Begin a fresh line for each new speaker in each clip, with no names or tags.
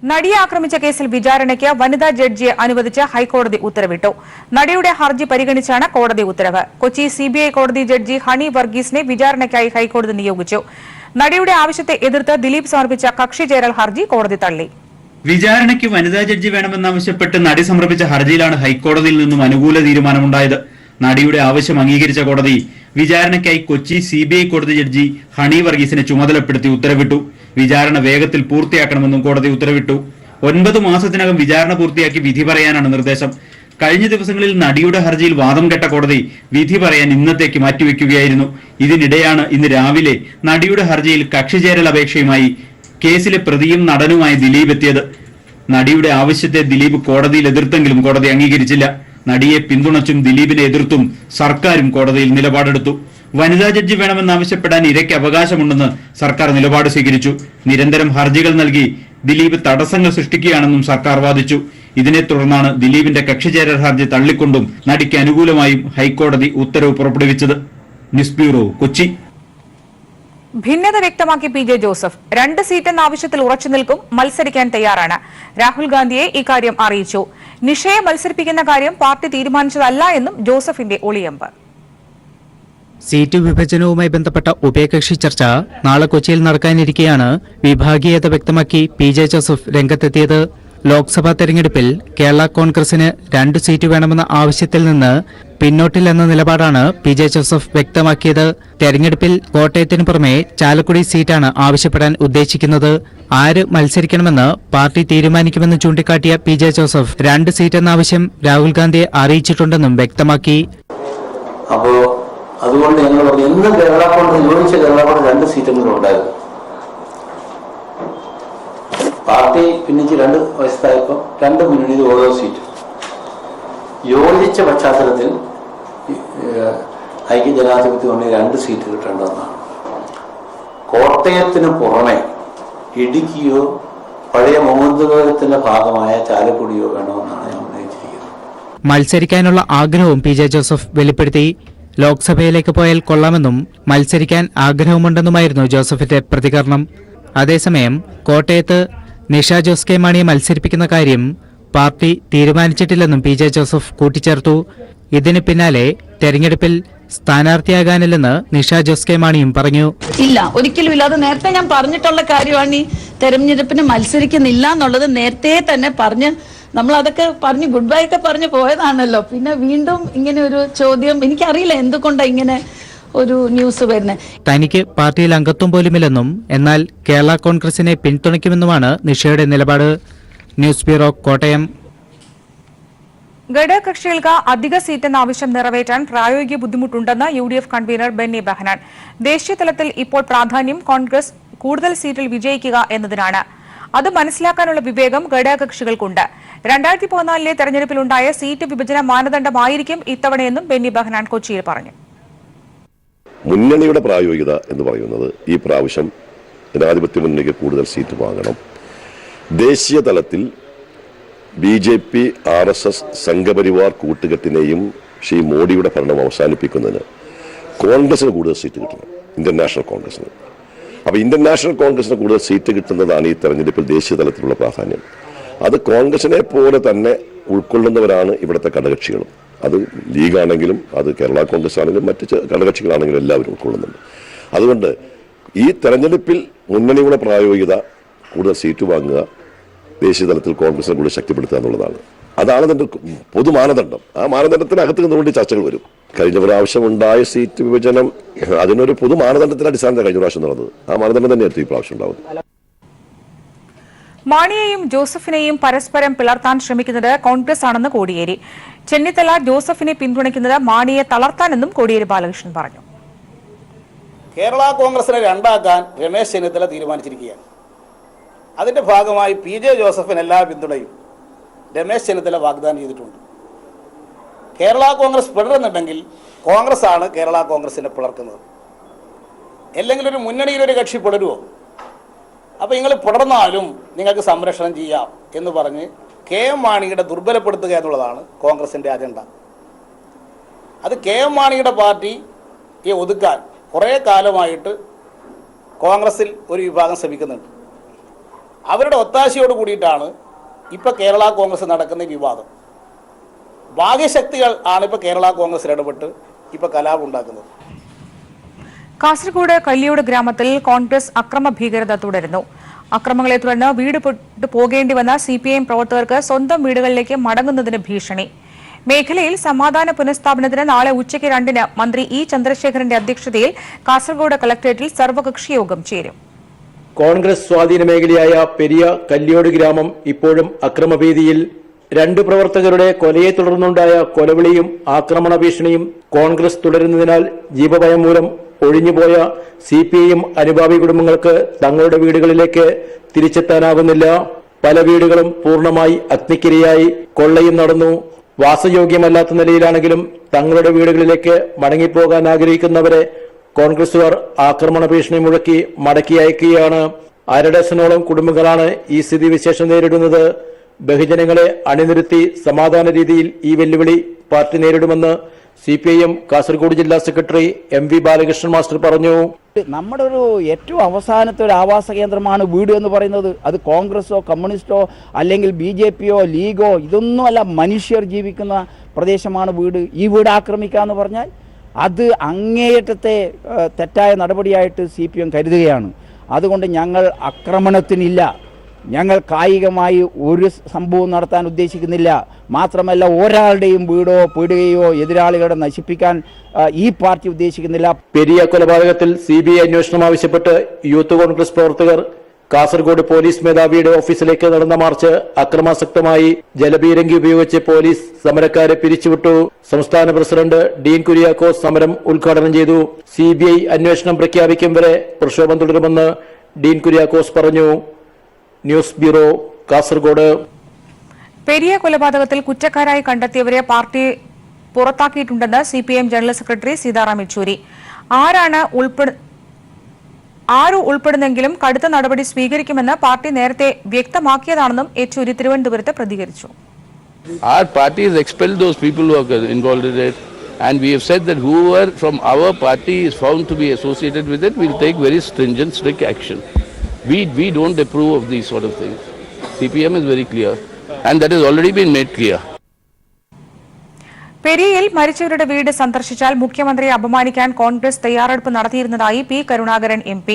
നടിയെ ആക്രമിച്ച കേസിൽ വിചാരണയ്ക്ക് വനിതാ ജഡ്ജിയെ അനുവദിച്ച് ഹൈക്കോടതി ഉത്തരവിട്ടു. നടിയുടെ ഹർജി പരിഗണിച്ചാണ് കോടതി ഉത്തരവ്. കൊച്ചി സിബിഐ കോടതി ജഡ്ജി ഹണി വർഗീസിനെ വിചാരണയ്ക്കായി ഹൈക്കോടതി നിയോഗിച്ചു. നടിയുടെ ആവശ്യത്തെ എതിർത്ത് ദിലീപ് സമർപ്പിച്ച കക്ഷി ചേരൽ ഹർജി കോടതി തള്ളി.
വിചാരണയ്ക്ക് വനിതാ ജഡ്ജി വേണമെന്നാവശ്യപ്പെട്ട് നടി സമർപ്പിച്ച ഹർജിയിലാണ് ഹൈക്കോടതിയിൽ നിന്നും അനുകൂല തീരുമാനമുണ്ടായത്. നടിയുടെ ആവശ്യം അംഗീകരിച്ച കോടതി വിചാരണയ്ക്കായി കൊച്ചി സിബിഐ കോടതി ജഡ്ജി ഹണി വർഗീസിനെ ചുമതലപ്പെടുത്തി ഉത്തരവിട്ടു. വിചാരണ വേഗത്തിൽ പൂർത്തിയാക്കണമെന്നും കോടതി ഉത്തരവിട്ടു. 9 മാസത്തിനകം വിചാരണ പൂർത്തിയാക്കി വിധി പറയാനാണ് നിർദ്ദേശം. കഴിഞ്ഞ ദിവസങ്ങളിൽ നടിയുടെ ഹർജിയിൽ വാദം കേട്ട കോടതി വിധി പറയാൻ ഇന്നത്തേക്ക് മാറ്റിവെക്കുകയായിരുന്നു. ഇതിനിടെയാണ് ഇന്ന് രാവിലെ നടിയുടെ ഹർജിയിൽ കക്ഷി ചേരൽ അപേക്ഷയുമായി കേസിലെ പ്രതിയും നടനുമായ ദിലീപ് എത്തിയത്. നടിയുടെ ആവശ്യത്തെ ദിലീപ് കോടതിയിൽ എതിർത്തെങ്കിലും കോടതി അംഗീകരിച്ചില്ല. നടിയെ പിന്തുണച്ചും ദിലീപിനെ എതിർത്തും സർക്കാരും കോടതിയിൽ നിലപാടെടുത്തു. വനിതാ ജഡ്ജി വേണമെന്നാവശ്യപ്പെടാൻ ഇരയ്ക്ക് അവകാശമുണ്ടെന്ന് സർക്കാർ നിലപാട് സ്വീകരിച്ചു. നിരന്തരം ഹർജികൾ നൽകി ദിലീപ് തടസ്സങ്ങൾ സൃഷ്ടിക്കുകയാണെന്നും സർക്കാർ വാദിച്ചു. ഇതിനെ തുടർന്നാണ് ദിലീപിന്റെ കക്ഷിചേരൽ ഹർജി തള്ളിക്കൊണ്ടും നടിക്ക് അനുകൂലമായും ഹൈക്കോടതി ഉത്തരവ് പുറപ്പെടുവിച്ചത്. News bureau, Kochi.
ഭിന്നത വ്യക്തമാക്കി പി ജെ ജോസഫ് 2 സീറ്റെന്ന ആവശ്യത്തിൽ ഉറച്ചു നിൽക്കും, മത്സരിക്കാൻ തയ്യാറാണ്. രാഹുൽ ഗാന്ധിയെ ഇക്കാര്യം അറിയിച്ചു. നിഷയെ മത്സരിപ്പിക്കുന്ന കാര്യം പാർട്ടി തീരുമാനിച്ചതല്ല എന്നും ജോസഫിന്റെ ഒളിയമ്പ്.
സീറ്റ് വിഭജനവുമായി ബന്ധപ്പെട്ട ഉഭയകക്ഷി ചർച്ച നാളെ കൊച്ചിയിൽ നടക്കാനിരിക്കെയാണ് വിഭാഗീയത വ്യക്തമാക്കി പി ജെ ജോസഫ് രംഗത്തെത്തിയത്. ലോക്സഭാ തെരഞ്ഞെടുപ്പിൽ കേരള കോൺഗ്രസിന് 2 സീറ്റ് വേണമെന്ന ആവശ്യത്തിൽ നിന്ന് പിന്നോട്ടില്ലെന്ന നിലപാടാണ് പി ജെ ജോസഫ് വ്യക്തമാക്കിയത്. തെരഞ്ഞെടുപ്പിൽ കോട്ടയത്തിന് പുറമെ ചാലക്കുടി സീറ്റാണ് ആവശ്യപ്പെടാൻ ഉദ്ദേശിക്കുന്നത്. ആര് മത്സരിക്കണമെന്ന് പാർട്ടി തീരുമാനിക്കുമെന്ന് ചൂണ്ടിക്കാട്ടിയ പി ജെ ജോസഫ് 2 സീറ്റെന്ന ആവശ്യം രാഹുൽ ഗാന്ധിയെ അറിയിച്ചിട്ടുണ്ടെന്നും വ്യക്തമാക്കി.
അതുകൊണ്ട് ഞങ്ങൾ പറഞ്ഞു, ഇന്ന് കേരള കോൺഗ്രസ് യോജിച്ച കേരള കോൺഗ്രസ് 2 സീറ്റെങ്കിലും ഉണ്ടായിരുന്നു. പാർട്ടി ഭിന്നിച്ച് 2 വയസ്സായപ്പോൾ 2 മുന്നണിയിൽ ഓരോ സീറ്റ് യോജിച്ച പശ്ചാത്തലത്തിൽ ഐക്യജനാധിപത്യം കൊണ്ട് 2 സീറ്റ് കിട്ടേണ്ടതെന്നാണ്. കോട്ടയത്തിന് പുറമെ ഇടുക്കിയോ പഴയ മുഹമ്മദ് ഭാഗമായ ചാലക്കുടിയോ വേണമെന്നാണ് ഞാൻ ഉന്നയിച്ചിരിക്കുന്നത്.
മത്സരിക്കാനുള്ള ആഗ്രഹവും പി ജെ ജോസഫ് വെളിപ്പെടുത്തി. ലോക്സഭയിലേക്ക് പോയാൽ കൊള്ളാമെന്നും മത്സരിക്കാൻ ആഗ്രഹമുണ്ടെന്നുമായിരുന്നു ജോസഫിന്റെ പ്രതികരണം. അതേസമയം കോട്ടയത്ത് നിഷ ജോസ് കെ മാണിയെ മത്സരിപ്പിക്കുന്ന കാര്യം പാർട്ടി തീരുമാനിച്ചിട്ടില്ലെന്നും പി ജെ ജോസഫ് കൂട്ടിച്ചേർത്തു. ഇതിന് പിന്നാലെ തെരഞ്ഞെടുപ്പിൽ സ്ഥാനാർത്ഥിയാകാനില്ലെന്ന് നിഷ ജോസ് കെ മാണിയും പറഞ്ഞു.
ഇല്ല, ഒരിക്കലും ഇല്ല. അത് നേരത്തെ ഞാൻ പറഞ്ഞിട്ടുള്ള കാര്യമാണ്. ഈ തെരഞ്ഞെടുപ്പിന് മത്സരിക്കുന്നില്ല എന്നുള്ളത് നേരത്തെ തന്നെ പറഞ്ഞ് നമ്മൾ അതൊക്കെ പറഞ്ഞ് ഗുഡ് ബൈ ഒക്കെ പറഞ്ഞു പോയതാണല്ലോ. പിന്നെ വീണ്ടും ഇങ്ങനെ ഒരു ചോദ്യം, എനിക്കറിയില്ല എന്തുകൊണ്ടാണ് ഇങ്ങനെ ഒരു ന്യൂസ് വരുന്നത്.
തനിക്ക് പാർട്ടിയിൽ അംഗത്വം പോലുമില്ലെന്നും എന്നാൽ കേരള കോൺഗ്രസിനെ പിന്തുണയ്ക്കുമെന്നുമാണ് നിഷയുടെ നിലപാട്. News bureau, Kottayam.
ഘടകകക്ഷികൾക്ക് അധിക സീറ്റെന്ന ആവശ്യം നിറവേറ്റാൻ പ്രായോഗിക ബുദ്ധിമുട്ടുണ്ടെന്ന് UDF കൺവീനർ ബെന്നി ബെഹനാൻ. ദേശീയ തലത്തിൽ ഇപ്പോൾ പ്രാധാന്യം കോൺഗ്രസ് കൂടുതൽ സീറ്റിൽ വിജയിക്കുക എന്നതിനാണ്. അത് മനസ്സിലാക്കാനുള്ള വിവേകം ഘടകകക്ഷികൾക്കുണ്ട്. 2014 തെരഞ്ഞെടുപ്പിലുണ്ടായ സീറ്റ് വിഭജന മാനദണ്ഡമായിരിക്കും ഇത്തവണയെന്നും ബെന്നി ബെഹനാൻ കൊച്ചിയിൽ പറഞ്ഞു.
മുന്നണിയുടെ പ്രായോഗികത എന്ന് പറയുന്നത് ഈ പ്രാവശ്യം ജനാധിപത്യ മുന്നണിക്ക് കൂടുതൽ സീറ്റ് വാങ്ങണം. ദേശീയ തലത്തിൽ BJP RSS സംഘപരിവാർ കൂട്ടുകെട്ടിനെയും ശ്രീ മോഡിയുടെ ഭരണം അവസാനിപ്പിക്കുന്നതിന് കോൺഗ്രസിന് കൂടുതൽ സീറ്റ് കിട്ടണം, ഇന്ത്യൻ നാഷണൽ കോൺഗ്രസിന്. അപ്പോൾ ഇന്ത്യൻ നാഷണൽ കോൺഗ്രസിന് കൂടുതൽ സീറ്റ് കിട്ടുന്നതാണ് ഈ തെരഞ്ഞെടുപ്പിൽ ദേശീയ തലത്തിലുള്ള പ്രാധാന്യം. അത് കോൺഗ്രസിനെ പോലെ തന്നെ ഉൾക്കൊള്ളുന്നവരാണ് ഇവിടുത്തെ ഘടകകക്ഷികളും. അത് ലീഗാണെങ്കിലും അത് കേരള കോൺഗ്രസ് ആണെങ്കിലും മറ്റ് ഘടകകക്ഷികളാണെങ്കിലും എല്ലാവരും ഉൾക്കൊള്ളുന്നുണ്ട്. അതുകൊണ്ട് ഈ തെരഞ്ഞെടുപ്പിൽ മുന്നണിയുടെ പ്രായോഗികത കൂടുതൽ സീറ്റ് വാങ്ങുക, ദേശീയ തലത്തിൽ കോൺഗ്രസിനെ കൂടുതൽ ശക്തിപ്പെടുത്തുക എന്നുള്ളതാണ്. അതാണ് അതിൻ്റെ പൊതു മാനദണ്ഡം. ആ മാനദണ്ഡത്തിനകത്ത് നിന്നുകൊണ്ട് ചർച്ചകൾ വരും. കഴിഞ്ഞ പ്രാവശ്യം ഉണ്ടായ സീറ്റ് വിഭജനം അതിനൊരു പൊതു മാനദണ്ഡത്തിന്റെ അടിസ്ഥാനത്തിൽ കഴിഞ്ഞ പ്രാവശ്യം നടന്നത്. ആ മാനദണ്ഡം തന്നെയായിരുന്നു ഈ പ്രാവശ്യം ഉണ്ടാവുന്നത്.
മാണിയെയും ജോസഫിനെയും പരസ്പരം പിളർത്താൻ ശ്രമിക്കുന്നത് കോൺഗ്രസ് ആണെന്ന് കോടിയേരി. ചെന്നിത്തല ജോസഫിനെ പിന്തുണയ്ക്കുന്നത് മാണിയെ തളർത്താനെന്നും കോടിയേരി ബാലകൃഷ്ണൻ പറഞ്ഞു.
കേരള കോൺഗ്രസിനെ 2ആക്കാൻ രമേശ് ചെന്നിത്തല തീരുമാനിച്ചിരിക്കുകയാണ്. അതിന്റെ ഭാഗമായി PJ ജോസഫിന് എല്ലാ പിന്തുണയും രമേശ് ചെന്നിത്തല വാഗ്ദാനം ചെയ്തിട്ടുണ്ട്. കേരള കോൺഗ്രസ് പിളരുന്നുണ്ടെങ്കിൽ കോൺഗ്രസ് ആണ് കേരള കോൺഗ്രസിനെ പിളർക്കുന്നത്. അല്ലെങ്കിൽ ഒരു മുന്നണിയിലൊരു കക്ഷി പിളരുമോ? അപ്പോൾ നിങ്ങൾ പിളർന്നാലും നിങ്ങൾക്ക് സംരക്ഷണം ചെയ്യാം എന്ന് പറഞ്ഞ് KM മാണിയുടെ ദുർബലപ്പെടുത്തുക എന്നുള്ളതാണ് കോൺഗ്രസിൻ്റെ അജണ്ട. അത് KM മാണിയുടെ പാർട്ടിയെ ഒതുക്കാൻ കുറേ കാലമായിട്ട് കോൺഗ്രസിൽ ഒരു വിഭാഗം ശ്രമിക്കുന്നുണ്ട്. അവരുടെ ഒത്താശയോട് കൂടിയിട്ടാണ് ഇപ്പോൾ കേരള കോൺഗ്രസ് നടക്കുന്ന വിവാദം. ഭാഗ്യശക്തികൾ ആണ് ഇപ്പോൾ കേരള കോൺഗ്രസിൽ ഇടപെട്ട് ഇപ്പോൾ കലാപം ഉണ്ടാക്കുന്നത്.
കാസർഗോഡ് കല്ലിയോട് ഗ്രാമത്തിൽ കോൺഗ്രസ് അക്രമ ഭീകരത തുടരുന്നു. അക്രമങ്ങളെ തുടർന്ന് വീട് വിട്ടു പോകേണ്ടി വന്ന CPIM പ്രവർത്തകർക്ക് സ്വന്തം വീടുകളിലേക്ക് മടങ്ങുന്നതിന് ഭീഷണി. മേഖലയിൽ സമാധാന പുനഃസ്ഥാപനത്തിന് നാളെ ഉച്ചയ്ക്ക് 2-ന് മന്ത്രി E. ചന്ദ്രശേഖരന്റെ അധ്യക്ഷതയിൽ കാസർഗോഡ് കളക്ടറേറ്റിൽ സർവകക്ഷി യോഗം ചേരും.
കോൺഗ്രസ് സ്വാധീന മേഖലയായ പെരിയ കല്ലിയോട് ഗ്രാമം ഇപ്പോഴും അക്രമഭീതിയിൽ. 2 പ്രവർത്തകരുടെ കൊലയെ തുടർന്നുണ്ടായ കൊലവിളിയും ആക്രമണ ഭീഷണിയും കോൺഗ്രസ് തുടരുന്നതിനാൽ ജീവഭയം മൂലം ഒഴിഞ്ഞുപോയ CPIM അനുഭാവി കുടുംബങ്ങൾക്ക് തങ്ങളുടെ വീടുകളിലേക്ക് തിരിച്ചെത്താനാകുന്നില്ല. പല വീടുകളും പൂർണ്ണമായി അഗ്നിക്കിരയായി. കൊള്ളയും നടന്നു. വാസയോഗ്യമല്ലാത്ത നിലയിലാണെങ്കിലും തങ്ങളുടെ വീടുകളിലേക്ക് മടങ്ങിപ്പോകാൻ ആഗ്രഹിക്കുന്നവരെ കോൺഗ്രസുകാർ ആക്രമണ ഭീഷണി മുഴക്കി മടക്കി അയക്കുകയാണ്. 1/2 ഡസനോളം കുടുംബങ്ങളാണ് ഈ സ്ഥിതിവിശേഷം നേരിടുന്നത്. ബഹുജനങ്ങളെ അണിനിരത്തി സമാധാന രീതിയിൽ ഈ വെല്ലുവിളി പാർട്ടി നേരിടുമെന്ന് CPIM കാസർഗോഡ് ജില്ലാ സെക്രട്ടറി MV ബാലകൃഷ്ണൻ മാസ്റ്റർ പറഞ്ഞു.
നമ്മുടെ ഒരു ഏറ്റവും അവസാനത്തെ ഒരു ആവാസ കേന്ദ്രമാണ് വീട് എന്ന് പറയുന്നത്. അത് കോൺഗ്രസോ കമ്മ്യൂണിസ്റ്റോ അല്ലെങ്കിൽ BJPയോ ലീഗോ ഇതൊന്നുമല്ല, മനുഷ്യർ ജീവിക്കുന്ന പ്രദേശമാണ് വീട്. ഈ വീട് ആക്രമിക്കുക എന്ന് പറഞ്ഞാൽ അത് അങ്ങേയറ്റത്തെ തെറ്റായ നടപടിയായിട്ട് CPM കരുതുകയാണ്. അതുകൊണ്ട് ഞങ്ങൾ ആക്രമണത്തിനില്ല, ഞങ്ങൾ കായികമായി ഒരു സംഭവം നടത്താൻ ഉദ്ദേശിക്കുന്നില്ല. മാത്രമല്ല ഒരാളുടെയും വീടോ പീടുകയോ എതിരാളികളെ നശിപ്പിക്കാൻ ഈ പാർട്ടി ഉദ്ദേശിക്കുന്നില്ല.
പെരിയ കൊലപാതകത്തിൽ CBI അന്വേഷണം ആവശ്യപ്പെട്ട് യൂത്ത് കോൺഗ്രസ് പ്രവർത്തകർ കാസർഗോഡ് പോലീസ് മേധാവിയുടെ ഓഫീസിലേക്ക് നടന്ന മാർച്ച് അക്രമാസക്തമായി. ജലപീരങ്കി ഉപയോഗിച്ച് പോലീസ് സമരക്കാരെ പിരിച്ചുവിട്ടു. സംസ്ഥാന പ്രസിഡന്റ് ഡീൻ കുര്യാക്കോസ് സമരം ഉദ്ഘാടനം ചെയ്തു. CBI അന്വേഷണം പ്രഖ്യാപിക്കും വരെ പ്രക്ഷോഭം തുടരുമെന്ന് ഡീൻ കുര്യാക്കോസ് പറഞ്ഞു. News bureau, Kasaragod.
പെരിയ കൊലപാതകത്തിൽ കുറ്റക്കാരായി കണ്ടെത്തിയവരെ പാർട്ടി പുറത്താക്കിയിട്ടുണ്ടെന്ന് CPIM general secretary Sitaram Yechury. ആരു ഉൾപ്പെടുന്നെങ്കിലും കടുത്ത നടപടി സ്വീകരിക്കുമെന്ന് പാർട്ടി നേരത്തെ വ്യക്തമാക്കിയതാണെന്നും യെച്ചൂരി തിരുവനന്തപുരത്ത് പ്രതികരിച്ചു.
Our party has expelled those people who are involved in it, and we have said that whoever from our party is found to be associated with it, we'll take very stringent, strict action. We don't approve of these sort of things. CPM is very clear, and that has already been made clear.
പെരിയയിൽ മരിച്ചവരുടെ വീട് സന്ദർശിച്ചാൽ മുഖ്യമന്ത്രിയെ അപമാനിക്കാൻ കോൺഗ്രസ് തയ്യാറെടുപ്പ് നടത്തിയിരുന്നതായി P. Karunakaran MP.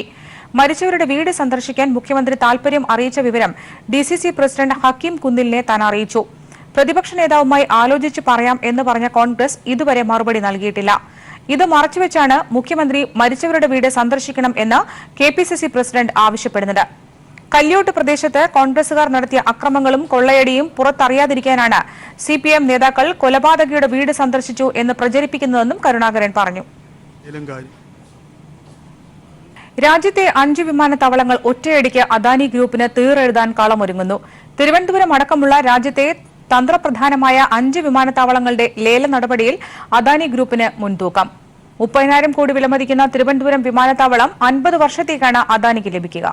മരിച്ചവരുടെ വീട് സന്ദർശിക്കാൻ മുഖ്യമന്ത്രി താൽപര്യം അറിയിച്ച വിവരം DCC പ്രസിഡന്റ് ഹക്കീം കുന്നിലിനെ താൻ അറിയിച്ചു. പ്രതിപക്ഷ നേതാവുമായി ആലോചിച്ച് പറയാം എന്ന് പറഞ്ഞ കോൺഗ്രസ് ഇതുവരെ മറുപടി നൽകിയിട്ടില്ല. ഇത് മറച്ചുവെച്ചാണ് മുഖ്യമന്ത്രി മരിച്ചവരുടെ വീട് സന്ദർശിക്കണം എന്ന് KPCC പ്രസിഡന്റ് ആവശ്യപ്പെടുന്നത്. കല്യോട്ട് പ്രദേശത്ത് കോൺഗ്രസുകാർ നടത്തിയ അക്രമങ്ങളും കൊള്ളയടിയും പുറത്തറിയാതിരിക്കാനാണ് CPM നേതാക്കൾ കൊലപാതകിയുടെ വീട് സന്ദർശിച്ചു എന്ന് പ്രചരിപ്പിക്കുന്നതെന്നും കരുണാകരൻ പറഞ്ഞു. രാജ്യത്തെ 5 വിമാനത്താവളങ്ങൾ ഒറ്റയടിക്ക് അദാനി ഗ്രൂപ്പിന് തീറെഴുതാൻ കളമൊരുങ്ങുന്നു. തിരുവനന്തപുരം അടക്കമുള്ള രാജ്യത്തെ തന്ത്രപ്രധാനമായ 5 വിമാനത്താവളങ്ങളുടെ ലേല നടപടിയിൽ അദാനി ഗ്രൂപ്പിന് മുൻതൂക്കം. 30,000 കോടി വിലമതിക്കുന്ന തിരുവനന്തപുരം വിമാനത്താവളം 50 വർഷത്തേക്കാണ് അദാനിക്ക് ലഭിക്കുക.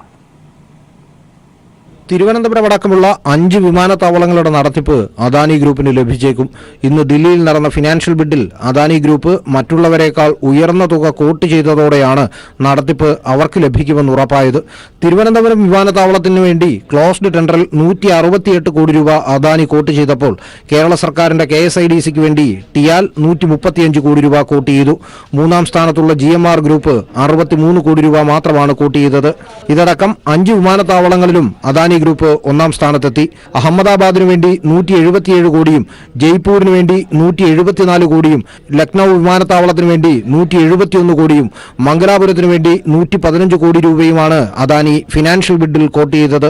തിരുവനന്തപുരം അടക്കമുള്ള 5 വിമാനത്താവളങ്ങളുടെ നടത്തിപ്പ് അദാനി ഗ്രൂപ്പിന് ലഭിച്ചേക്കും. ഇന്ന് ദില്ലിയിൽ നടന്ന ഫിനാൻഷ്യൽ ബിഡിൽ അദാനി ഗ്രൂപ്പ് മറ്റുള്ളവരെക്കാൾ ഉയർന്ന തുക കോട്ട് ചെയ്തതോടെയാണ് നടത്തിപ്പ് അവർക്ക് ലഭിക്കുമെന്ന് ഉറപ്പായത്. തിരുവനന്തപുരം വിമാനത്താവളത്തിനു വേണ്ടി ക്ലോസ്ഡ് ടെൻഡറിൽ 168 കോടി രൂപ അദാനി കോട്ട് ചെയ്തപ്പോൾ കേരള സർക്കാരിന്റെ KSIDCക്ക് വേണ്ടി ടിയാൽ 135 കോടി രൂപ കോട്ട് ചെയ്തു. 3-ാം സ്ഥാനത്തുള്ള GMR ഗ്രൂപ്പ് 63 കോടി രൂപ മാത്രമാണ് കോട്ട് ചെയ്തത്. ഇതടക്കം 5 വിമാനത്താവളങ്ങളിലും അദാനി ഗ്രൂപ്പ് 1-ാം സ്ഥാനത്തെത്തി. അഹമ്മദാബാദിനു വേണ്ടി 177 കോടിയും ജയ്പൂരിന് വേണ്ടി 174 കോടിയും ലക്നൌ വിമാനത്താവളത്തിനു വേണ്ടി 171 കോടിയും മംഗലാപുരത്തിനു വേണ്ടി 115 കോടി രൂപയുമാണ് അദാനി ഫിനാൻഷ്യൽ ബിഡിൽ കോട്ട് ചെയ്തത്.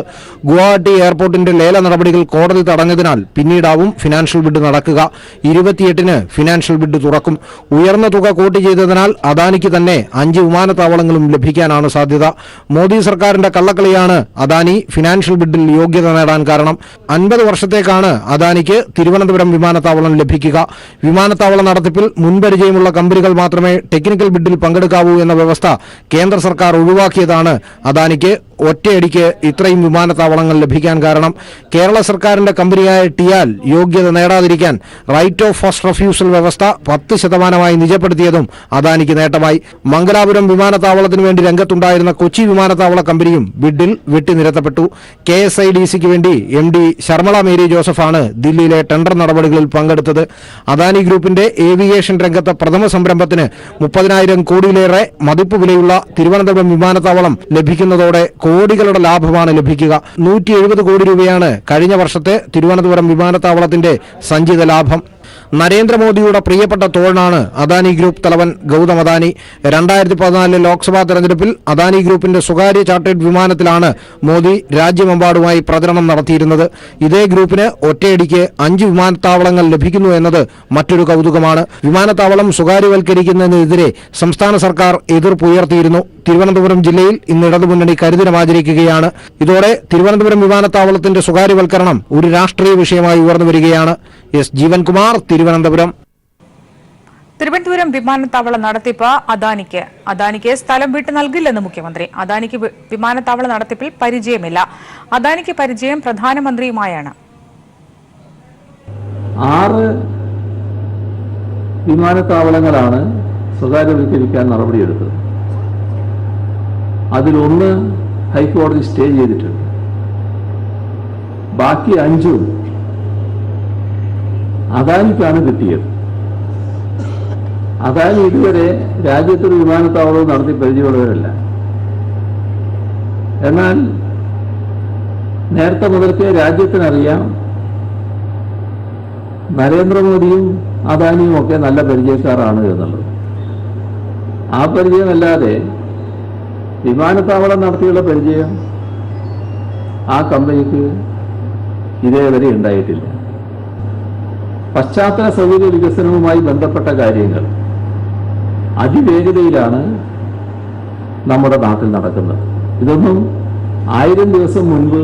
ഗുവാഹട്ടി എയർപോർട്ടിന്റെ ലേല നടപടികൾ കോടതി തടഞ്ഞതിനാൽ പിന്നീടാവും ഫിനാൻഷ്യൽ ബിഡ് നടക്കുക. 28-ന് ഫിനാൻഷ്യൽ ബിഡ് തുറക്കും. ഉയർന്ന തുക കോട്ട് ചെയ്തതിനാൽ അദാനിക്ക് തന്നെ 5 വിമാനത്താവളങ്ങളും ലഭിക്കാനാണ് സാധ്യത. മോദി സർക്കാരിന്റെ കള്ളക്കളിയാണ് അദാനി ഫിനാൻഷ്യൽ ബിഡിൽ യോഗ്യത നേടാൻ കാരണം. 50 വർഷത്തേക്കാണ് അദാനിക്ക് തിരുവനന്തപുരം വിമാനത്താവളം ലഭിക്കുക. വിമാനത്താവള നടത്തിപ്പിൽ മുൻപരിചയമുള്ള കമ്പനികൾ മാത്രമേ ടെക്നിക്കൽ ബിഡിൽ പങ്കെടുക്കാവൂ എന്ന വ്യവസ്ഥ കേന്ദ്ര സർക്കാർ ഒഴിവാക്കിയതാണ് അദാനിക്ക് ഒറ്റയടിക്ക് ഇത്രയും വിമാനത്താവളങ്ങൾ ലഭിക്കാൻ കാരണം? കേരള സർക്കാരിന്റെ കമ്പനിയായ ടിയാൽ യോഗ്യത നേടാതിരിക്കാൻ റൈറ്റ് ഓഫ് ഫസ്റ്റ് റെഫ്യൂസൽ വ്യവസ്ഥ 10% നിജപ്പെടുത്തിയതും അദാനിക്ക് നേട്ടമായി. മംഗലാപുരം വിമാനത്താവളത്തിന് വേണ്ടി രംഗത്തുണ്ടായിരുന്ന കൊച്ചി വിമാനത്താവള കമ്പനിയും ബിഡിൽ വെട്ടിനിരത്തപ്പെട്ടു. KSIDCക്ക് വേണ്ടി MD ശർമ്മള മേരി ജോസഫാണ് ദില്ലിയിലെ ടെൻഡർ നടപടികളിൽ പങ്കെടുത്തത്. അദാനി ഗ്രൂപ്പിന്റെ ഏവിയേഷൻ രംഗത്തെ പ്രഥമ സംരംഭത്തിന് 30,000 കോടിയിലേറെ മതിപ്പ് വിലയുള്ള തിരുവനന്തപുരം വിമാനത്താവളം ലഭിക്കുന്നതോടെ കോടികളുടെ ലാഭമാണ് ലഭിക്കുക. 170 കോടി രൂപയാണ് കഴിഞ്ഞ വർഷത്തെ തിരുവനന്തപുരം വിമാനത്താവളത്തിന്റെ സഞ്ചിത ലാഭം. നരേന്ദ്രമോദിയുടെ പ്രിയപ്പെട്ട തോഴനാണ് അദാനി ഗ്രൂപ്പ് തലവൻ ഗൗതം അദാനി. 2014 ലോക്സഭാ തെരഞ്ഞെടുപ്പിൽ അദാനി ഗ്രൂപ്പിന്റെ സ്വകാര്യ ചാർട്ടേഡ് വിമാനത്തിലാണ് മോദി രാജ്യമെമ്പാടുമായി പ്രചരണം നടത്തിയിരുന്നത്. ഇതേ ഗ്രൂപ്പിന് ഒറ്റയടിക്ക് 5 വിമാനത്താവളങ്ങൾ ലഭിക്കുന്നു എന്നത് മറ്റൊരു കൗതുകമാണ്. വിമാനത്താവളം സ്വകാര്യവൽക്കരിക്കുന്നതിനെതിരെ സംസ്ഥാന സർക്കാർ എതിർപ്പുയർത്തിയിരുന്നു. തിരുവനന്തപുരം ജില്ലയിൽ ഇന്ന് ഇടതുമുന്നണി കരിദിനം ആചരിക്കുകയാണ്. ഇതോടെ തിരുവനന്തപുരം വിമാനത്താവളത്തിന്റെ സ്വകാര്യവൽക്കരണം ഒരു രാഷ്ട്രീയ വിഷയമായി ഉയർന്നുവരികയാണ്. എസ് ജീവൻകുമാർ, തിരുവനന്തപുരം.
തിരുവനന്തപുരം വിമാനത്താവള നടത്തിപ്പ് അദാനിക്ക് സ്ഥലം വിട്ടു നൽകില്ലെന്ന് മുഖ്യമന്ത്രി. അദാനിക്ക് വിമാനത്താവള നടത്തിപ്പിൽ പരിചയമില്ല. അദാനിക്ക് പരിചയം പ്രധാനമന്ത്രിയുമായാണ്.
6 വിമാനത്താവളങ്ങളാണ് സ്വകാര്യവൽക്കരിക്കാൻ നടപടിയെടുത്തത്. അതിലൊന്ന് ഹൈക്കോടതി സ്റ്റേ ചെയ്തിട്ടുണ്ട്. ബാക്കി 5 അദാനിക്കാണ് കിട്ടിയത്. അദാനി ഇതുവരെ രാജ്യത്തൊരു വിമാനത്താവളവും നടത്തി പരിചയമുള്ളവരല്ല. എന്നാൽ നേരത്തെ മുതൽക്കേ രാജ്യത്തിനറിയാം നരേന്ദ്രമോദിയും അദാനിയും ഒക്കെ നല്ല പരിചയക്കാരാണ് എന്നുള്ളത്. ആ പരിചയമല്ലാതെ വിമാനത്താവളം നടത്തിയുള്ള പരിചയം ആ കമ്പനിക്ക് ഇതേവരെ ഉണ്ടായിട്ടില്ല. പശ്ചാത്തല സൗകര്യ വികസനവുമായി ബന്ധപ്പെട്ട കാര്യങ്ങൾ അതിവേഗതയിലാണ് നമ്മുടെ നാട്ടിൽ നടക്കുന്നത്. ഇതൊന്നും 1000 ദിവസം മുൻപ്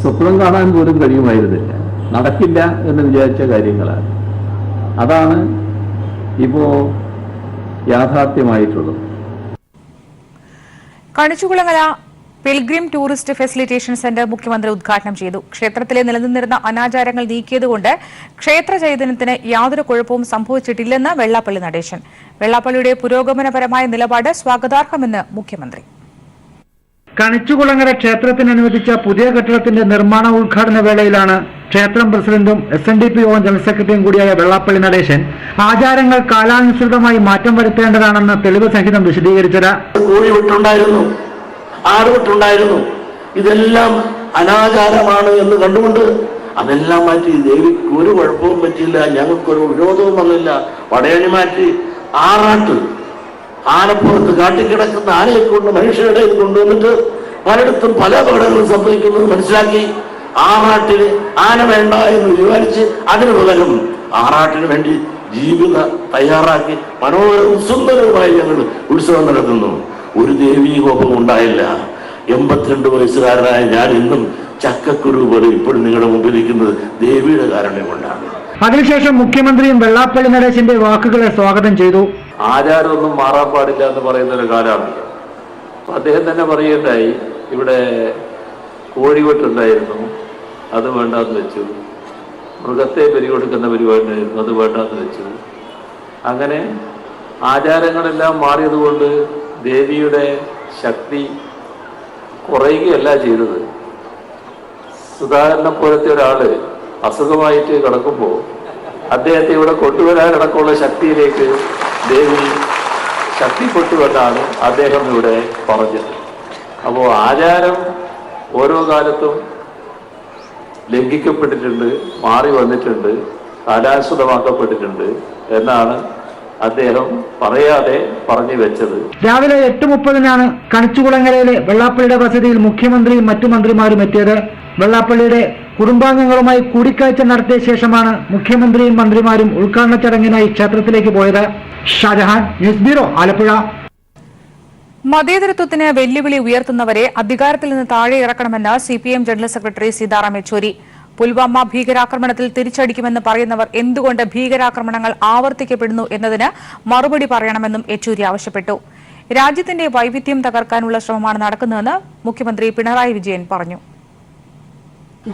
സ്വപ്നം കാണാൻ പോലും കഴിയുമായിരുന്നില്ല. നടക്കില്ല എന്ന് വിചാരിച്ച കാര്യങ്ങളാണ്. അതാണ് ഇപ്പോൾ യാഥാർത്ഥ്യമായിട്ടുള്ളത്.
Kanichukulangara pilgrim tourist facilitation centre മുഖ്യമന്ത്രി ഉദ്ഘാടനം ചെയ്തു. ക്ഷേത്രത്തിലെ നിലനിന്നിരുന്ന അനാചാരങ്ങൾ നീക്കിയതുകൊണ്ട് ക്ഷേത്ര ചൈതന്യത്തിന് യാതൊരു കുഴപ്പവും സംഭവിച്ചിട്ടില്ലെന്ന് വെള്ളാപ്പള്ളി നടേശൻ. വെള്ളാപ്പള്ളിയുടെ പുരോഗമനപരമായ നിലപാട് സ്വാഗതാർഹമെന്ന് മുഖ്യമന്ത്രി.
കണിച്ചുകുളങ്ങര ക്ഷേത്രത്തിന് അനുവദിച്ച പുതിയ കെട്ടിടത്തിന്റെ നിർമ്മാണ ഉദ്ഘാടന വേളയിലാണ് ക്ഷേത്രം പ്രസിഡന്റും SNDP യോഗം ജനറൽ സെക്രട്ടറിയും കൂടിയായ വെള്ളാപ്പള്ളി നടേശൻ ആചാരങ്ങൾ കാലാനുസൃതമായി മാറ്റം വരുത്തേണ്ടതാണെന്ന് തെളിവ് സഹിതം വിശദീകരിച്ചത്.
ആറുവിട്ടുണ്ടായിരുന്നു. ഇതെല്ലാം അനാചാരമാണ് എന്ന് കണ്ടുകൊണ്ട് അതെല്ലാം മാറ്റി. ദേവിക്ക് ഒരു കുഴപ്പവും പറ്റിയില്ല, ഞങ്ങൾക്കൊരു വിരോധവും വന്നില്ല. പടയണി മാറ്റി ആറാട്ട് ആനപ്പുറത്ത് കാട്ടിക്കിടക്കുന്ന ആനയെ കൊണ്ട് മനുഷ്യരുടെ കൊണ്ടുവന്നിട്ട് പലയിടത്തും പല അപകടങ്ങളും സംഭവിക്കുന്നത് മനസ്സിലാക്കി ആറാട്ടിന് ആന വേണ്ട എന്ന് തീരുമാനിച്ച് അതിനു പകരം ആറാട്ടിന് വേണ്ടി ജീവിത തയ്യാറാക്കി മനോഹരവും സുന്ദരവുമായി ഞങ്ങൾ ഉത്സവം നടത്തുന്നു. ഒരു ദേവീ കോപം ഉണ്ടായില്ല. 82 വയസ്സുകാരനായ ഞാൻ ഇന്നും ചക്കക്കുരു പോലെ ഇപ്പോഴും നിങ്ങളുടെ മുമ്പിലിരിക്കുന്നത് ദേവിയുടെ കാരുണ്യം കൊണ്ടാണ്.
അതിനുശേഷം മുഖ്യമന്ത്രിയും വെള്ളാപ്പള്ളി നടേശന്റെ വാക്കുകളെ സ്വാഗതം ചെയ്തു.
ആചാരമൊന്നും മാറാൻ പാടില്ല എന്ന് പറയുന്ന ഒരു കാലമാണ്. അപ്പൊ അദ്ദേഹം തന്നെ പറയുകയുണ്ടായി, ഇവിടെ കോഴിവെട്ടുണ്ടായിരുന്നു, അത് വേണ്ടാന്ന് വെച്ചു. മൃഗത്തെ ബലികൊടുക്കുന്ന പരിപാടിയായിരുന്നു, അത് വേണ്ടാന്ന് വെച്ചു. അങ്ങനെ ആചാരങ്ങളെല്ലാം മാറിയതുകൊണ്ട് ദേവിയുടെ ശക്തി കുറയുകയല്ല ചെയ്തത്. സുധാകരനെ പോലത്തെ ഒരാള് അസുഖമായിട്ട് കിടക്കുമ്പോൾ അദ്ദേഹത്തെ ഇവിടെ കൊണ്ടുവരാനടക്കമുള്ള ശക്തിയിലേക്ക് ദേവി ശക്തിപ്പെട്ടുവെന്നാണ് അദ്ദേഹം ഇവിടെ പറഞ്ഞത്. അപ്പോൾ ആചാരം ഓരോ കാലത്തും ലംഘിക്കപ്പെട്ടിട്ടുണ്ട്, മാറി വന്നിട്ടുണ്ട്, കാലാനുസൃതമാക്കപ്പെട്ടിട്ടുണ്ട് എന്നാണ് അദ്ദേഹം പറയാതെ പറഞ്ഞു വെച്ചത്.
രാവിലെ 8:30 കണിച്ചുകുളങ്ങരയിലെ വെള്ളാപ്പള്ളിയുടെ വസതിയിൽ മുഖ്യമന്ത്രിയും മറ്റു മന്ത്രിമാരും എത്തിയത്. വെള്ളാപ്പള്ളിയുടെ കുടുംബാംഗങ്ങളുമായി കൂടിക്കാഴ്ച നടത്തിയ ശേഷമാണ് മുഖ്യമന്ത്രിയും മന്ത്രിമാരും ഉദ്ഘാടന ചടങ്ങിനായി ക്ഷേത്രത്തിലേക്ക് പോയത്. Shajahan, news bureau, Alappuzha.
മതേതരത്വത്തിന് വെല്ലുവിളി ഉയർത്തുന്നവരെ അധികാരത്തിൽ നിന്ന് താഴെ ഇറക്കണമെന്ന് CPM general secretary Sitaram Yechury. Pulwama ഭീകരാക്രമണത്തിൽ തിരിച്ചടിക്കുമെന്ന് പറയുന്നവർ എന്തുകൊണ്ട് ഭീകരാക്രമണങ്ങൾ ആവർത്തിക്കപ്പെടുന്നു എന്നതിന് മറുപടി പറയണമെന്നും യെച്ചൂരി ആവശ്യപ്പെട്ടു. രാജ്യത്തിന്റെ വൈവിധ്യം തകർക്കാനുള്ള ശ്രമമാണ് നടക്കുന്നതെന്ന് മുഖ്യമന്ത്രി പിണറായി വിജയൻ പറഞ്ഞു.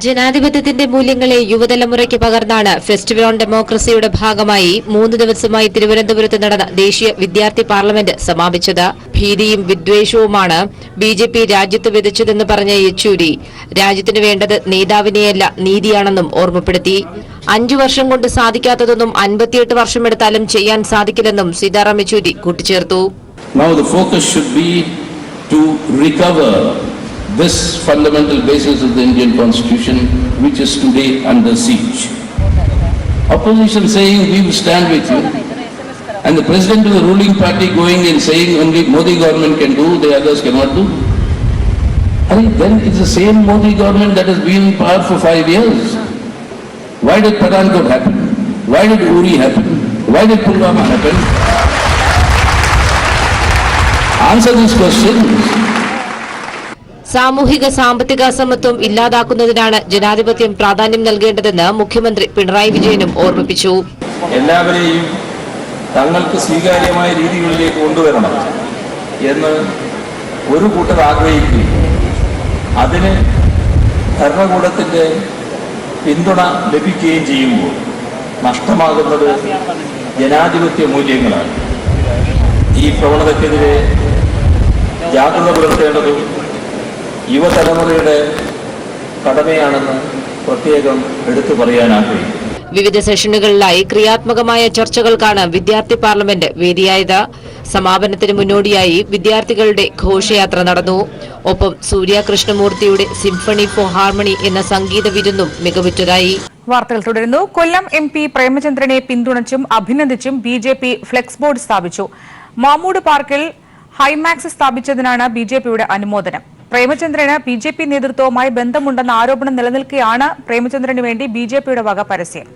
ജനാധിപത്യത്തിന്റെ മൂല്യങ്ങളെ യുവതലമുറയ്ക്ക് പകർന്നാണ് ഫെസ്റ്റിവൽ ഓൺ ഡെമോക്രസിയുടെ ഭാഗമായി 3 ദിവസമായി തിരുവനന്തപുരത്ത് നടന്ന ദേശീയ വിദ്യാർത്ഥി പാർലമെന്റ് സമാപിച്ചത്. ഭീതിയും വിദ്വേഷവുമാണ് ബിജെപി രാജ്യത്ത് വിതച്ചതെന്ന് പറഞ്ഞ യെച്ചൂരി രാജ്യത്തിന് വേണ്ടത് നേതാവിനെയല്ല നീതിയാണെന്നും ഓർമ്മപ്പെടുത്തി. 5 വർഷം കൊണ്ട് സാധിക്കാത്തതൊന്നും 58 വർഷമെടുത്താലും ചെയ്യാൻ സാധിക്കില്ലെന്നും സീതാറാം യെച്ചൂരി കൂട്ടിച്ചേർത്തു.
This fundamental basis of the Indian Constitution, which is today under siege. Opposition saying we will stand with you, and the president of the ruling party going and saying only Modi government can do, the others cannot do. I think then it's the same Modi government that has been in power for 5 years. Why did Pathankot happen? Why did Uri happen? Why did Pulwama happen? Answer these questions.
സാമൂഹിക സാമ്പത്തിക സമത്വം ഇല്ലാതാക്കുന്നതിനാണ് ജനാധിപത്യം പ്രാധാന്യം നൽകേണ്ടതെന്ന് മുഖ്യമന്ത്രി പിണറായി വിജയനും ഓർമ്മിപ്പിച്ചു.
എല്ലാവരെയും തങ്ങൾക്ക് സ്വീകാര്യമായ രീതികളിലേക്ക് കൊണ്ടുവരണം എന്ന് ഒരു കൂട്ടർ ആഗ്രഹിക്കുകയും അതിന് ഭരണകൂടത്തിന്റെ പിന്തുണ ലഭിക്കുകയും ചെയ്യുമ്പോൾ നഷ്ടമാകുന്നത് ജനാധിപത്യ മൂല്യങ്ങളാണ്. ഈ പ്രവണതയ്ക്കെതിരെ ജാഗ്രത പുലർത്തേണ്ടതും യുവതലമുറയുടെ കടമയാണെന്ന് പ്രത്യേകം എടുത്തു പറയാൻ ആഗ്രഹിക്കുന്നു.
വിവിധ സെഷനുകളിലായി ക്രിയാത്മകമായ ചർച്ചകൾക്കാണ് വിദ്യാർത്ഥി പാർലമെന്റ് വേദിയായത്. സമാപനത്തിന് മുന്നോടിയായി വിദ്യാർത്ഥികളുടെ ഘോഷയാത്ര നടന്നു. ഒപ്പം സൂര്യ കൃഷ്ണമൂർത്തിയുടെ സിംഫണി ഫോർ ഹാർമണി എന്ന സംഗീത വിരുന്നും മികവുറ്റതായി.
വാർത്തകൾ തുടരുന്നു. കൊല്ലം MP പ്രേമചന്ദ്രനെ പിന്തുണച്ചും അഭിനന്ദിച്ചും BJP ഫ്ലെക്സ് ബോർഡ് സ്ഥാപിച്ചു. മാമൂട് പാർക്കിൽ ഹൈമാക്സ് സ്ഥാപിച്ചതിനാണ് BJPയുടെ അനുമോദനം. പ്രേമചന്ദ്രന് BJP നേതൃത്വവുമായി ബന്ധമുണ്ടെന്ന ആരോപണം നിലനിൽക്കെയാണ് പ്രേമചന്ദ്രന് വേണ്ടി BJPയുടെ വക പരസ്യം.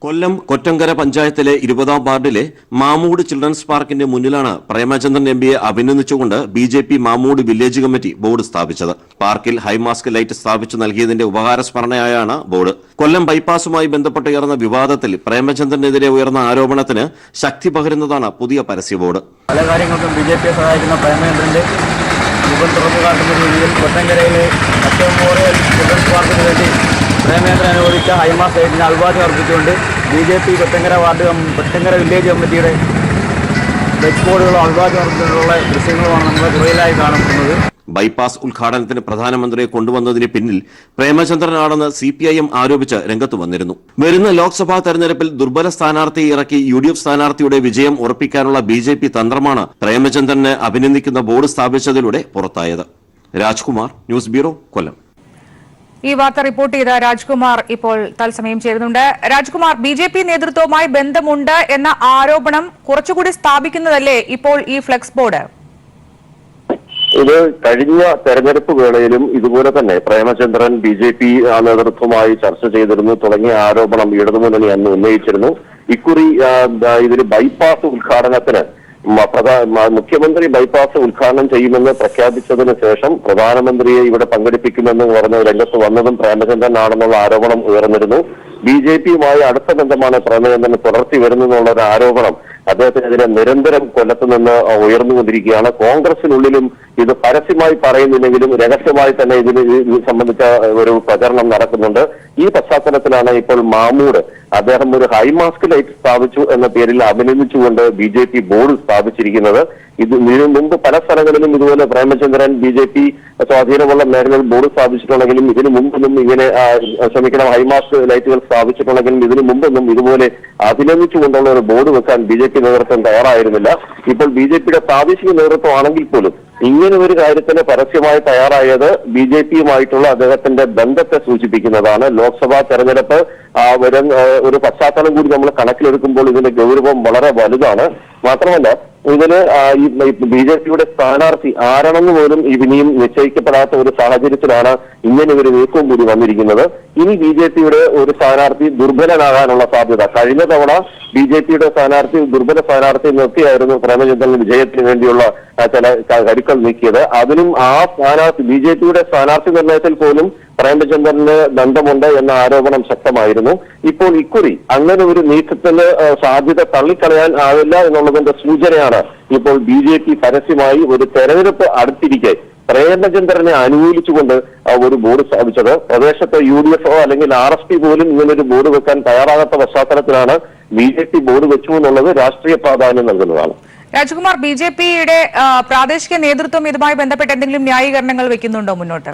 കൊല്ലം കൊറ്റങ്കര പഞ്ചായത്തിലെ 20ാം വാർഡിലെ മാമൂട് ചിൽഡ്രൻസ് പാർക്കിന്റെ മുന്നിലാണ് പ്രേമചന്ദ്രൻ MPയെ അഭിനന്ദിച്ചുകൊണ്ട് BJP Mamood village committee board സ്ഥാപിച്ചത്. പാർക്കിൽ ഹൈമാസ്ക് ലൈറ്റ് സ്ഥാപിച്ചു നൽകിയതിന്റെ ഉപകാരസ്മരണയായാണ് ബോർഡ്. കൊല്ലം ബൈപ്പാസുമായി ബന്ധപ്പെട്ടുയർന്ന വിവാദത്തിൽ പ്രേമചന്ദ്രനെതിരെ ഉയർന്ന ആരോപണത്തിന് ശക്തി പകരുന്നതാണ് പുതിയ പരസ്യ ബോർഡ്.
പല കാര്യങ്ങൾക്കും BJPയെ സഹായിക്കുന്ന പ്രേമചന്ദ്രന്റെ മുഖം തുറന്നു കാട്ടുന്ന രീതിയിൽ കൊറ്റങ്കരയിലെ മെമ്മോറിയൽ ചിൽഡ്രൻസ് പാർക്കിന് വേണ്ടി പ്രേമചന്ദ്രൻ അനുവദിച്ച ഹൈമാസ് ലൈറ്റിന് അഭിവാദ്യം അർപ്പിച്ചുകൊണ്ട് BJP കൊറ്റങ്കര വില്ലേജ് കമ്മിറ്റിയുടെ ഫ്ലെക്സ് ബോർഡുകളും അഭിവാദ്യം അർപ്പിച്ചുകൊണ്ടുള്ള ദൃശ്യങ്ങളുമാണ് നമ്മളെ പുറകിലായി കാണുന്നത്.
ബൈപ്പാസ് ഉദ്ഘാടനത്തിന് പ്രധാനമന്ത്രിയെ കൊണ്ടുവന്നതിന് പിന്നിൽ പ്രേമചന്ദ്രനാണെന്ന് CPIM ആരോപിച്ച് രംഗത്ത് വന്നിരുന്നു. വരുന്ന ലോക്സഭാ തെരഞ്ഞെടുപ്പിൽ ദുർബല സ്ഥാനാർത്ഥിയെ ഇറക്കി UDF സ്ഥാനാർത്ഥിയുടെ വിജയം ഉറപ്പിക്കാനുള്ള BJP തന്ത്രമാണ് പ്രേമചന്ദ്രനെ അഭിനന്ദിക്കുന്ന ബോർഡ് സ്ഥാപിച്ചതിലൂടെ പുറത്തായത്. രാജ്കുമാർ, ന്യൂസ് ബ്യൂറോ, കൊല്ലം.
ഈ വാർത്ത റിപ്പോർട്ട് ചെയ്ത രാജ്കുമാർ ഇപ്പോൾ തത്സമയം ചേരുന്നുണ്ട്. രാജ്കുമാർ, BJP നേതൃത്വവുമായി ബന്ധമുണ്ട് എന്ന ആരോപണം കുറച്ചുകൂടി സ്ഥാപിക്കുന്നതല്ലേ ഇപ്പോൾ ഈ ഫ്ലെക്സ് ബോർഡ്?
ഇത് കഴിഞ്ഞ തെരഞ്ഞെടുപ്പ് വേളയിലും ഇതുപോലെ തന്നെ പ്രേമചന്ദ്രൻ BJP നേതൃത്വമായി ചർച്ച ചെയ്തിരുന്നു തുടങ്ങിയ ആരോപണം ഇടതുമുന്നണി അന്ന് ഉന്നയിച്ചിരുന്നു. ഇക്കുറി ഇതിന് ബൈപ്പാസ് ഉദ്ഘാടനത്തിന് മുഖ്യമന്ത്രി ബൈപ്പാസ് ഉദ്ഘാടനം ചെയ്യുമെന്ന് പ്രഖ്യാപിച്ചതിന് ശേഷം പ്രധാനമന്ത്രിയെ ഇവിടെ പങ്കെടുപ്പിക്കുമെന്ന് പറഞ്ഞ് രംഗത്ത് വന്നതും പ്രേമചന്ദ്രനാണെന്നുള്ള ആരോപണം ഉയർന്നിരുന്നു. BJPയുമായി അടുത്ത ബന്ധമാണ് പ്രേമചന്ദ്രൻ പുലർത്തി വരുന്നതെന്നുള്ള ഒരു ആരോപണം അദ്ദേഹത്തിനെതിരെ നിരന്തരം കൊല്ലത്ത് നിന്ന് ഉയർന്നുകൊണ്ടിരിക്കുകയാണ്. കോൺഗ്രസിനുള്ളിലും ഇത് പരസ്യമായി പറയുന്നില്ലെങ്കിലും രഹസ്യമായി തന്നെ ഇത് സംബന്ധിച്ച ഒരു പ്രചരണം നടക്കുന്നുണ്ട്. ഈ പശ്ചാത്തലത്തിലാണ് ഇപ്പോൾ മാമൂട് അദ്ദേഹം ഒരു ഹൈമാസ്ക് ലൈറ്റ് സ്ഥാപിച്ചു എന്ന പേരിൽ അഭിനന്ദിച്ചുകൊണ്ട് BJP ബോർഡ് സ്ഥാപിച്ചിരിക്കുന്നത്. ഇതിനു മുമ്പ് പല സ്ഥലങ്ങളിലും ഇതുപോലെ പ്രേമചന്ദ്രൻ BJP സ്വാധീനമുള്ള മേഖലയിൽ ബോർഡ് സ്ഥാപിച്ചിട്ടുണ്ടെങ്കിലും ഇതിനു മുമ്പൊന്നും ഇങ്ങനെ ഹൈമാസ്ക് ലൈറ്റുകൾ സ്ഥാപിച്ചിട്ടുണ്ടെങ്കിലും ഇതിനു മുമ്പൊന്നും ഇതുപോലെ അഭിനന്ദിച്ചുകൊണ്ടുള്ള ഒരു ബോർഡ് വെക്കാൻ BJP നേതൃത്വം തയ്യാറായിരുന്നില്ല. ഇപ്പോൾ BJPയുടെ പ്രാദേശിക നേതൃത്വം ആണെങ്കിൽ പോലും ഇങ്ങനെ ഒരു കാര്യത്തിന് പരസ്യമായി തയ്യാറായത് BJPയുമായിട്ടുള്ള അദ്ദേഹത്തിന്റെ ബന്ധത്തെ സൂചിപ്പിക്കുന്നതാണ്. ലോക്സഭാ തെരഞ്ഞെടുപ്പ് ഒരു പശ്ചാത്തലം കൂടി നമ്മൾ കണക്കിലെടുക്കുമ്പോൾ ഇതിന്റെ ഗൗരവം വളരെ വലുതാണ്. മാത്രമല്ല ഇതിന് ഈ BJPയുടെ സ്ഥാനാർത്ഥി ആരാണെന്ന് പോലും ഇനിയും നിശ്ചയിക്കപ്പെടാത്ത ഒരു സാഹചര്യത്തിലാണ് ഇങ്ങനെ ഒരു നീക്കവും കൂടി വന്നിരിക്കുന്നത്. ഇനി BJPയുടെ ഒരു സ്ഥാനാർത്ഥി ദുർബലനാകാനുള്ള സാധ്യത. കഴിഞ്ഞ തവണ BJPയുടെ സ്ഥാനാർത്ഥി ദുർബല സ്ഥാനാർത്ഥി നിർത്തിയായിരുന്നു പ്രേമചന്ദ്രൻ വിജയത്തിന് വേണ്ടിയുള്ള ചില കരുക്കൾ നീക്കിയത്. അതിനും ആ സ്ഥാനാർത്ഥി BJPയുടെ സ്ഥാനാർത്ഥി നിർണയത്തിൽ പോലും പ്രേമചന്ദ്രന് ബന്ധമുണ്ട് എന്ന ആരോപണം ശക്തമായിരുന്നു. ഇപ്പോൾ ഇക്കുറി അങ്ങനെ ഒരു നീക്കത്തിന് സാധ്യത തള്ളിക്കളയാൻ ആവില്ല എന്നുള്ളതിന്റെ സൂചനയാണ് ഇപ്പോൾ BJP പരസ്യമായി ഒരു തെരഞ്ഞെടുപ്പ് അടുത്തിരിക്കെ പ്രേമചന്ദ്രനെ അനുകൂലിച്ചുകൊണ്ട് ഒരു ബോർഡ് സ്ഥാപിച്ചത്. പ്രദേശത്ത് UDF അല്ലെങ്കിൽ RSP പോലും ഇങ്ങനൊരു ബോർഡ് വെക്കാൻ തയ്യാറാകാത്ത പശ്ചാത്തലത്തിലാണ് BJP ബോർഡ് വെച്ചു എന്നുള്ളത് രാഷ്ട്രീയ പ്രാധാന്യം നൽകുന്നതാണ്.
രാജ്കുമാർ, BJPയുടെ പ്രാദേശിക നേതൃത്വം ഇതുമായി ബന്ധപ്പെട്ട് എന്തെങ്കിലും ന്യായീകരണങ്ങൾ വെക്കുന്നുണ്ടോ മുന്നോട്ട്?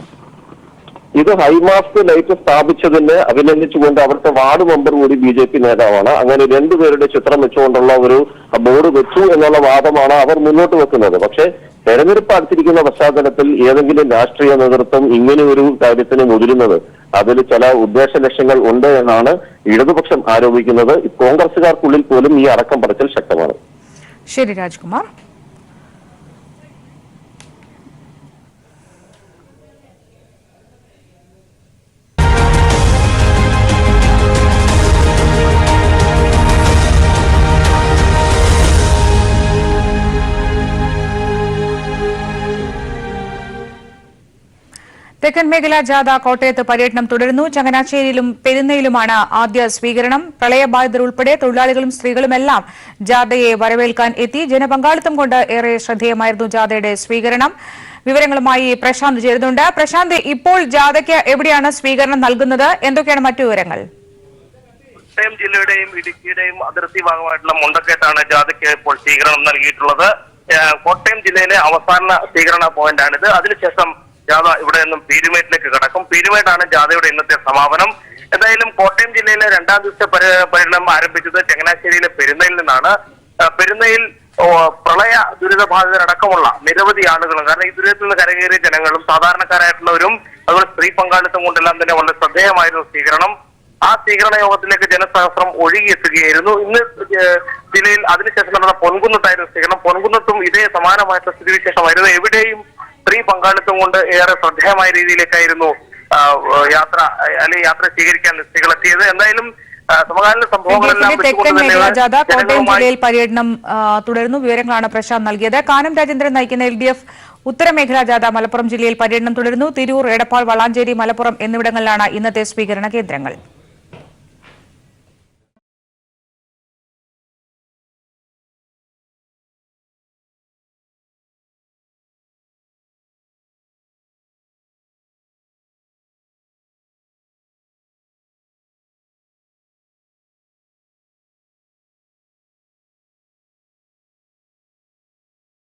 ഇത് ഹൈമാസ്റ്റ് ലൈറ്റ് സ്ഥാപിച്ചതിനെ അഭിനന്ദിച്ചുകൊണ്ട് അവിടുത്തെ വാർഡ് മെമ്പർ കൂടി BJP നേതാവാണ്. അങ്ങനെ രണ്ടുപേരുടെ ചിത്രം വെച്ചുകൊണ്ടുള്ള ഒരു ബോർഡ് വെച്ചു എന്നുള്ള വാദമാണ് അവർ മുന്നോട്ട് വെക്കുന്നത്. പക്ഷേ തെരഞ്ഞെടുപ്പ് അടുത്തിരിക്കുന്ന പശ്ചാത്തലത്തിൽ ഏതെങ്കിലും രാഷ്ട്രീയ നേതൃത്വം ഇങ്ങനെ ഒരു കാര്യത്തിന് മുതിരുന്നത് അതിൽ ചില ഉദ്ദേശ ലക്ഷ്യങ്ങൾ ഉണ്ട് എന്നാണ് ഇടതുപക്ഷം ആരോപിക്കുന്നത്. കോൺഗ്രസുകാർക്കുള്ളിൽ പോലും ഈ അടക്കം പറച്ചിൽ ശക്തമാണ്.
ശരി രാജ്കുമാർ. തെക്കൻ മേഖലാ ജാഥ കോട്ടയത്ത് പര്യടനം തുടരുന്നു. ചങ്ങനാശ്ശേരിയിലും പെരുന്നയിലുമാണ് ആദ്യ സ്വീകരണം. പ്രളയബാധിതർ ഉൾപ്പെടെ തൊഴിലാളികളും സ്ത്രീകളുമെല്ലാം ജാഥയെ വരവേൽക്കാൻ എത്തി. ജനപങ്കാളിത്തം കൊണ്ട് ഏറെ ശ്രദ്ധേയമായിരുന്നു ജാഥയുടെ സ്വീകരണം. വിവരങ്ങളുമായി പ്രശാന്ത് ചേരുന്നുണ്ട്. പ്രശാന്ത്, ഇപ്പോൾ ജാഥയ്ക്ക് എവിടെയാണ് സ്വീകരണം നൽകുന്നത്? എന്തൊക്കെയാണ് മറ്റു വിവരങ്ങൾ?
കോട്ടയം ജില്ലയുടെയും ഇടുക്കിയുടെയും അതിർത്തി ഭാഗമായിട്ടുള്ള മുണ്ടക്കയത്താണ് ജാഥയ്ക്ക് ഇപ്പോൾ സ്വീകരണം നൽകിയിട്ടുള്ളത്. കോട്ടയം ജില്ലയിലെ അവസാന സ്വീകരണ പോയിന്റാണിത്. അതിനുശേഷം ജാഥ ഇവിടെ നിന്നും പീരുമേട്ടിലേക്ക് കടക്കും. പീരുമേട്ടാണ് ജാഥയുടെ ഇന്നത്തെ സമാപനം. എന്തായാലും കോട്ടയം ജില്ലയിലെ രണ്ടാം ദിവസത്തെ പര്യടനം ആരംഭിച്ചത് ചങ്ങനാശ്ശേരിയിലെ പെരുന്നയിൽ നിന്നാണ്. പെരുന്നയിൽ പ്രളയ ദുരിതബാധിതരടക്കമുള്ള നിരവധി ആളുകളും, കാരണം ഈ ദുരിതത്തിൽ നിന്ന് കരകയറിയ ജനങ്ങളും സാധാരണക്കാരായിട്ടുള്ളവരും അതുപോലെ സ്ത്രീ പങ്കാളിത്തം കൊണ്ടെല്ലാം തന്നെ വളരെ ശ്രദ്ധേയമായിരുന്നു സ്വീകരണം. ആ സ്വീകരണ യോഗത്തിലേക്ക് ജനസഹസ്രം ഒഴുകിയെത്തുകയായിരുന്നു. ഇന്ന് ജില്ലയിൽ അതിനുശേഷം നടന്ന പൊൻകുന്നത്തായിരുന്നു സ്വീകരണം. പൊൻകുന്നത്തും ഇതേ സമാനമായിട്ടുള്ള സ്ഥിതിവിശേഷമായിരുന്നു. എവിടെയും സ്ത്രീ പങ്കാളിത്തം കൊണ്ട് ഏറെ ശ്രദ്ധേയമായ രീതിയിലേക്കായിരുന്നു യാത്ര സ്വീകരിക്കാൻ സ്ത്രീകളെത്തിയത്. എന്തായാലും സമകാലീന സംഭവങ്ങളെല്ലാം
തെക്കൻ മേഖലാ ജാഥ കോട്ടയം ജില്ലയിൽ പര്യടനം തുടരുന്നു. വിവരങ്ങളാണ് പ്രശാന്ത് നൽകിയത്. കാനം രാജേന്ദ്രൻ നയിക്കുന്ന LDF ഉത്തരമേഖലാ ജാഥ മലപ്പുറം ജില്ലയിൽ പര്യടനം തുടരുന്നു. തിരൂർ, എടപ്പാൾ, വളാഞ്ചേരി, മലപ്പുറം എന്നിവിടങ്ങളിലാണ് ഇന്നത്തെ സ്വീകരണ കേന്ദ്രങ്ങൾ.